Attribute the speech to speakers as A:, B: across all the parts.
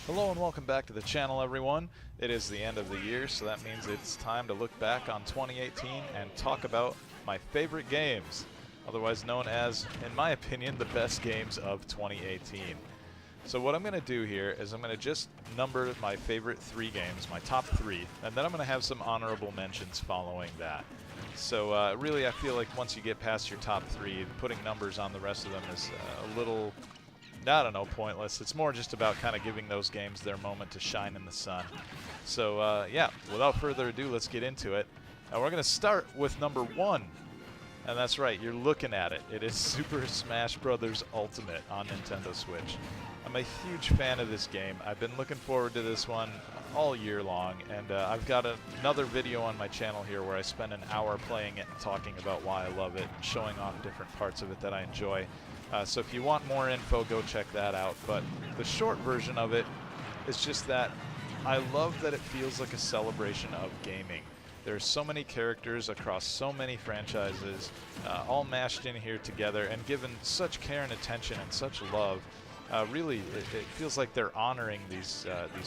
A: Hello and welcome back to the channel, everyone. It is the end of the year, so that means it's time to look back on 2018 and talk about my favorite games, otherwise known as, in my opinion, the best games of 2018. So what I'm going to do here is I'm going to just number my favorite 3 games, my top 3, and then I'm going to have some honorable mentions following that. So really I feel like once you get past your top 3, putting numbers on the rest of them is a little, I don't know, pointless. It's more just about kind of giving those games their moment to shine in the sun. So yeah, without further ado, let's get into it. And we're going to start with number 1. And that's right, you're looking at it. It is Super Smash Bros. Ultimate on Nintendo Switch. I'm a huge fan of this game. I've been looking forward to this one all year long, and I've got another video on my channel here where I spend an hour playing it and talking about why I love it, showing off different parts of it that I enjoy. So if you want more info, go check that out. But the short version of it is just that I love that it feels like a celebration of gaming. There's so many characters across so many franchises, all mashed in here together and given such care and attention and such love. Really, it feels like they're honoring these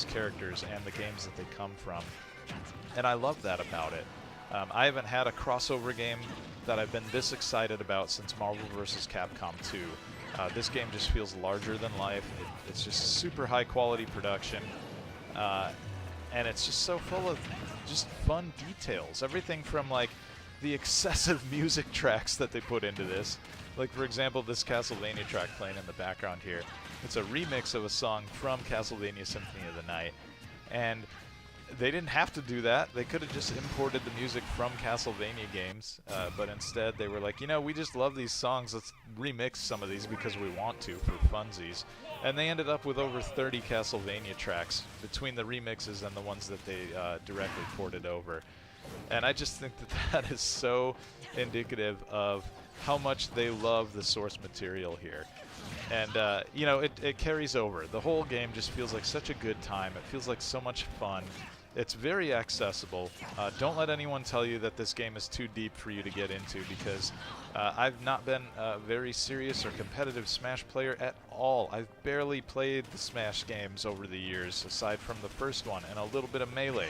A: characters and the games that they come from. And I love that about it. I haven't had a crossover game that I've been this excited about since Marvel vs. Capcom 2. This game just feels larger than life. It's just super high quality production. And it's just so full of just fun details. Everything from like the excessive music tracks that they put into this. Like for example, this Castlevania track playing in the background here. It's a remix of a song from Castlevania Symphony of the Night. And they didn't have to do that. They could have just imported the music from Castlevania games, but instead they were like, you know, we just love these songs, let's remix some of these because we want to for funsies. And they ended up with over 30 Castlevania tracks between the remixes and the ones that they directly ported over. And I just think that that is so indicative of how much they love the source material here. And, you know, it carries over. The whole game just feels like such a good time. It feels like so much fun. It's very accessible. Don't let anyone tell you that this game is too deep for you to get into, because I've not been a very serious or competitive Smash player at all. I've barely played the Smash games over the years, aside from the first one and a little bit of Melee.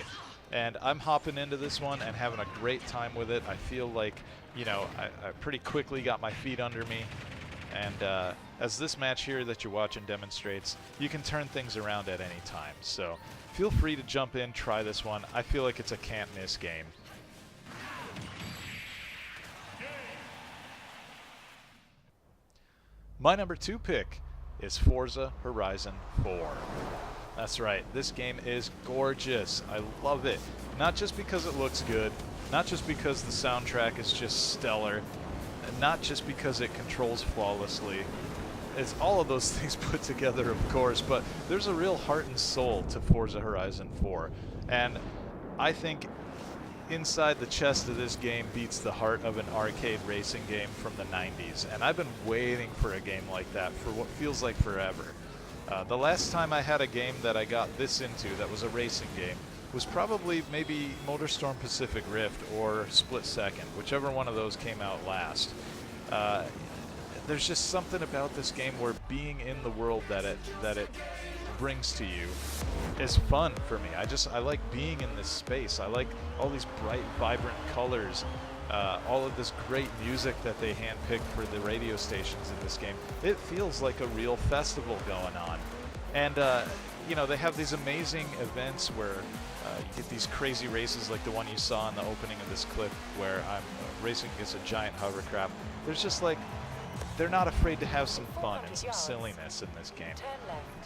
A: And I'm hopping into this one and having a great time with it. I feel like, you know, I pretty quickly got my feet under me. And as this match here that you're watching demonstrates, you can turn things around at any time. So feel free to jump in, try this one. I feel like it's a can't-miss game. My number 2 pick is Forza Horizon 4. That's right, this game is gorgeous. I love it. Not just because it looks good, not just because the soundtrack is just stellar, and not just because it controls flawlessly. It's all of those things put together, of course, but there's a real heart and soul to Forza Horizon 4. And I think inside the chest of this game beats the heart of an arcade racing game from the 90s. And I've been waiting for a game like that for what feels like forever. The last time I had a game that I got this into that was a racing game was probably maybe MotorStorm Pacific Rift or Split Second, whichever one of those came out last. There's just something about this game where being in the world that it brings to you is fun for me. I like being in this space. I like all these bright, vibrant colors, all of this great music that they handpicked for the radio stations in this game. It feels like a real festival going on. And you know, they have these amazing events where you get these crazy races like the one you saw in the opening of this clip where I'm racing against a giant hovercraft. There's just like, they're not afraid to have some fun and some silliness in this game.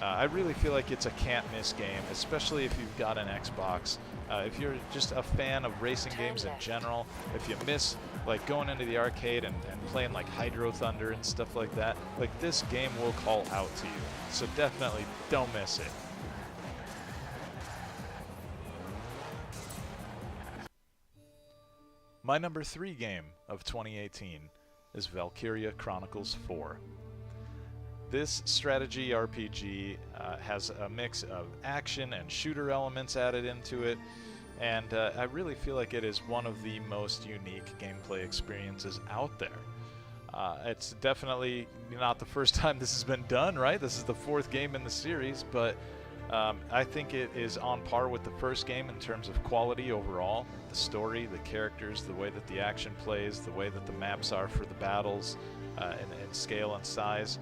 A: I really feel like it's a can't-miss game, especially if you've got an Xbox. If you're just a fan of racing games in general, if you miss like going into the arcade and playing like Hydro Thunder and stuff like that, like this game will call out to you. So definitely don't miss it. My number 3 game of 2018 is Valkyria Chronicles 4. This strategy RPG has a mix of action and shooter elements added into it, and I really feel like it is one of the most unique gameplay experiences out there. It's definitely not the first time this has been done, right? This is the 4th game in the series, but I think it is on par with the first game in terms of quality overall. The story, the characters, the way that the action plays, the way that the maps are for the battles, in scale and size.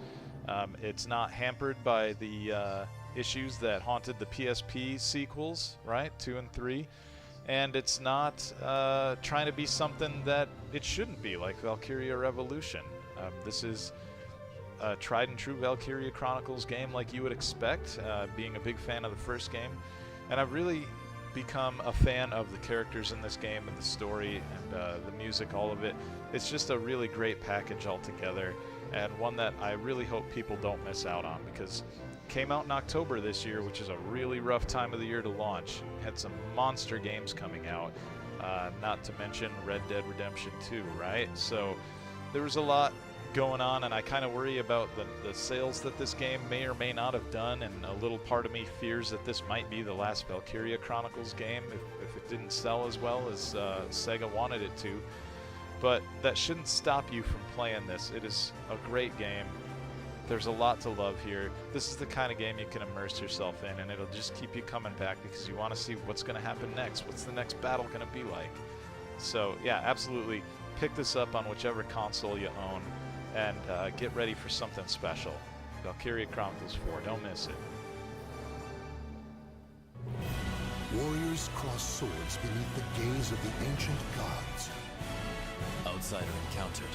A: It's not hampered by the issues that haunted the PSP sequels, right? 2 and 3. And it's not trying to be something that it shouldn't be, like Valkyria Revolution. This is a tried and true Valkyria Chronicles game like you would expect, being a big fan of the first game. And I've really become a fan of the characters in this game and the story and the music, all of it. It's just a really great package altogether, and one that I really hope people don't miss out on, because it came out in October this year, which is a really rough time of the year to launch. Had some monster games coming out, not to mention Red Dead Redemption 2, right? So there was a lot going on, and I kind of worry about the sales that this game may or may not have done, and a little part of me fears that this might be the last Valkyria Chronicles game if it didn't sell as well as Sega wanted it to. But that shouldn't stop you from playing this. It is a great game. There's a lot to love here. This is the kind of game you can immerse yourself in, and it'll just keep you coming back because you want to see what's going to happen next. What's the next battle going to be like? So yeah, absolutely pick this up on whichever console you own, and get ready for something special. Valkyria Chronicles 4, don't miss it.
B: Warriors cross swords beneath the gaze of the ancient gods.
C: Outsider encountered.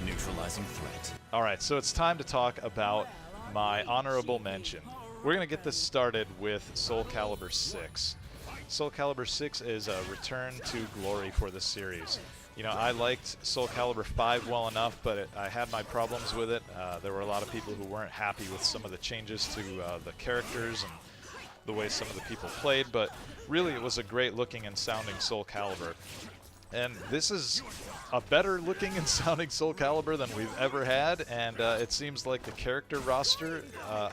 C: Neutralizing threat.
A: Alright, so it's time to talk about my honorable mention. We're going to get this started with Soul Calibur 6. Soul Calibur 6 is a return to glory for the series. You know, I liked Soul Calibur 5 well enough, but I had my problems with it. There were a lot of people who weren't happy with some of the changes to the characters and the way some of the people played, but really it was a great looking and sounding Soul Calibur. And this is a better looking and sounding Soul Calibur than we've ever had, and it seems like the character roster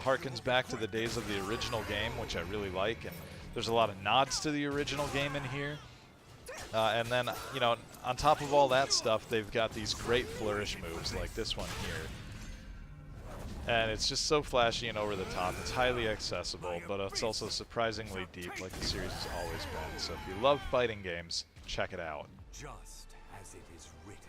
A: harkens back to the days of the original game, which I really like, and there's a lot of nods to the original game in here. And then, you know, on top of all that stuff, they've got these great flourish moves like this one here. And it's just so flashy and over the top. It's highly accessible, but it's also surprisingly deep like the series has always been. So if you love fighting games, check it out.
D: Just as it is written.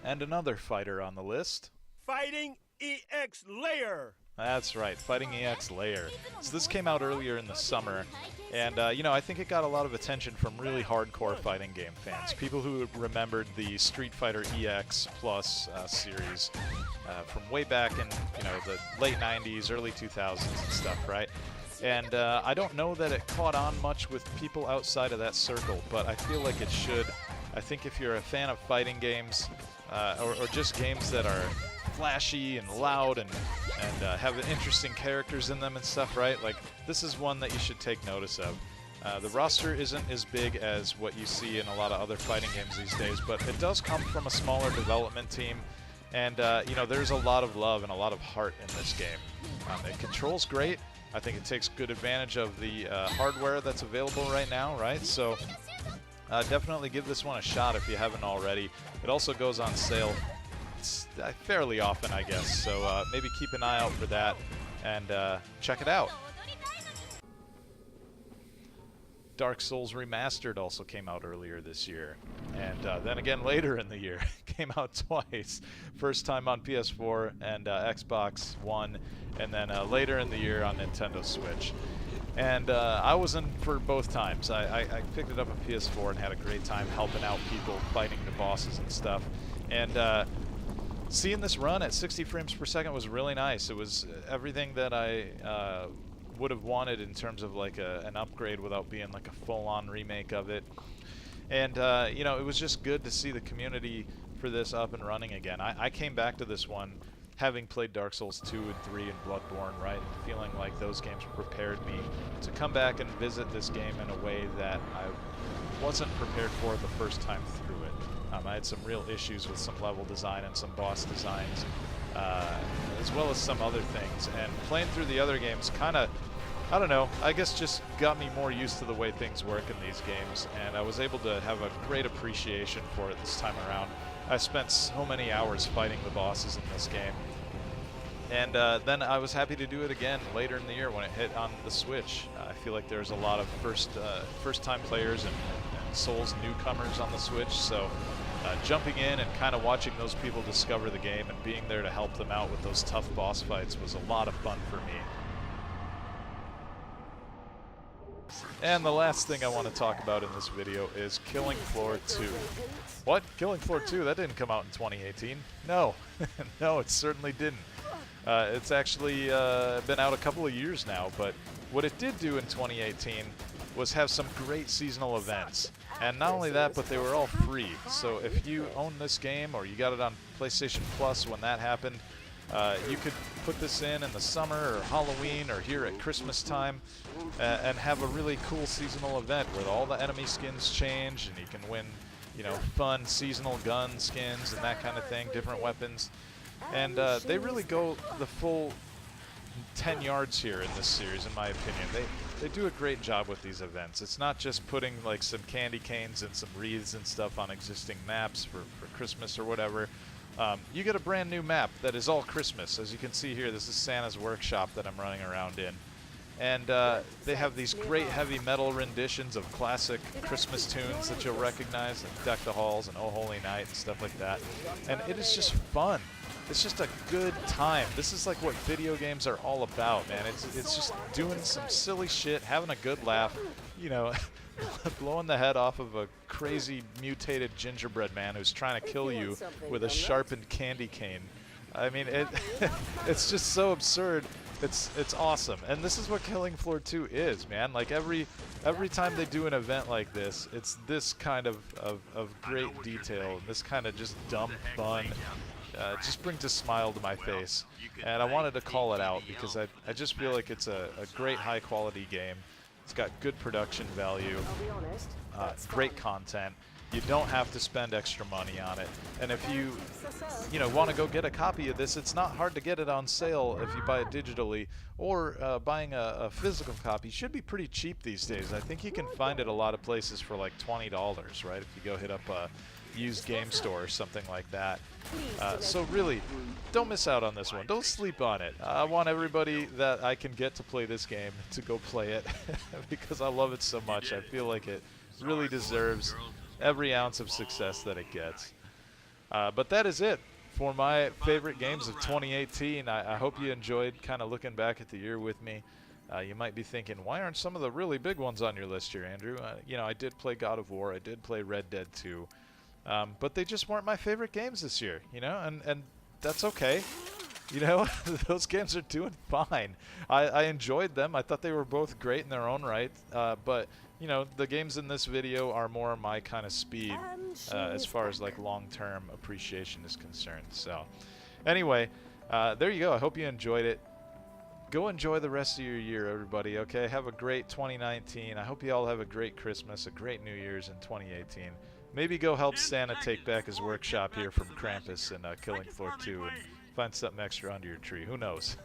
A: And another fighter on the list.
D: Fighting EX Layer!
A: That's right, Fighting EX Layer. So this came out earlier in the summer, and you know, I think it got a lot of attention from really hardcore fighting game fans. People who remembered the Street Fighter EX Plus series from way back in, you know, the late 90s, early 2000s and stuff, right? And I don't know that it caught on much with people outside of that circle, but I feel like it should. I think if you're a fan of fighting games, or just games that are flashy and loud and have interesting characters in them and stuff, right? Like, this is one that you should take notice of. The roster isn't as big as what you see in a lot of other fighting games these days, but it does come from a smaller development team, and you know, there's a lot of love and a lot of heart in this game. It controls great. I think it takes good advantage of the hardware that's available right now, right? So definitely give this one a shot if you haven't already. It also goes on sale fairly often, I guess, so maybe keep an eye out for that and check it out. Dark Souls Remastered also came out earlier this year, and then again later in the year. Came out twice. First time on PS4 and Xbox One, and then later in the year on Nintendo Switch. And I was in for both times. I picked it up on PS4 and had a great time helping out people, fighting the bosses and stuff. And seeing this run at 60 frames per second was really nice. It was everything that I would have wanted in terms of like an upgrade without being like a full-on remake of it. And you know, it was just good to see the community for this up and running again. I came back to this one having played Dark Souls 2 and 3 and Bloodborne, right? Feeling like those games prepared me to come back and visit this game in a way that I wasn't prepared for the first time through it. I had some real issues with some level design and some boss designs, as well as some other things. And playing through the other games kind of, I don't know, I guess just got me more used to the way things work in these games, and I was able to have a great appreciation for it this time around. I spent so many hours fighting the bosses in this game, And then I was happy to do it again later in the year when it hit on the Switch. I feel like there's a lot of first-time players and Souls newcomers on the Switch, so jumping in and kind of watching those people discover the game and being there to help them out with those tough boss fights was a lot of fun for me. And the last thing I want to talk about in this video is Killing Floor 2. What? Killing Floor 2? That didn't come out in 2018. No. No, it certainly didn't. It's actually been out a couple of years now, but what it did do in 2018 was have some great seasonal events. And not only that, but they were all free. So if you own this game or you got it on PlayStation Plus when that happened, you could put this in the summer or Halloween or here at Christmas time and have a really cool seasonal event where all the enemy skins change and you can win, you know, fun seasonal gun skins and that kind of thing, different weapons. And they really go the full 10 yards here in this series, in my opinion. They do a great job with these events. It's not just putting like some candy canes and some wreaths and stuff on existing maps for Christmas or whatever. You get a brand new map that is all Christmas. As you can see here, this is Santa's workshop that I'm running around in. And they have these great heavy metal renditions of classic Christmas tunes that you'll recognize, like Deck the Halls and Oh Holy Night and stuff like that. And it is just fun. It's just a good time. This is like what video games are all about, man. It's just doing some silly shit, having a good laugh, you know, blowing the head off of a crazy mutated gingerbread man who's trying to kill you with a sharpened candy cane. I mean, it's just so absurd. It's awesome. And this is what Killing Floor 2 is, man. Like every time they do an event like this, it's this kind of great detail and this kind of just dumb fun. Just brings a smile to my face, and I wanted to call it out because I just feel like it's a great high quality game. It's got good production value, great content. You don't have to spend extra money on it, and if you want to go get a copy of this, it's not hard to get it on sale if you buy it digitally, or buying a physical copy should be pretty cheap these days. I think you can find it a lot of places for like $20, right? If you go hit up a used game store or something like that. So really, don't miss out on this one. Don't sleep on it. I want everybody that I can get to play this game to go play it because I love it so much. I feel like it really deserves every ounce of success that it gets. But that is it for my favorite games of 2018. I hope you enjoyed kind of looking back at the year with me. You might be thinking, why aren't some of the really big ones on your list here, Andrew? You know, I did play God of War. I did play Red Dead 2. But they just weren't my favorite games this year, you know, and that's okay. You know, those games are doing fine. I enjoyed them. I thought they were both great in their own right. But, you know, the games in this video are more my kind of speed as far as like long-term appreciation is concerned. So anyway, there you go. I hope you enjoyed it. Go enjoy the rest of your year, everybody, okay? Have a great 2019. I hope you all have a great Christmas, a great New Year's in 2018. Maybe go help Santa take back his workshop here from Krampus and Killing Floor 2 and find something extra under your tree. Who knows?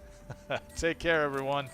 A: Take care, everyone.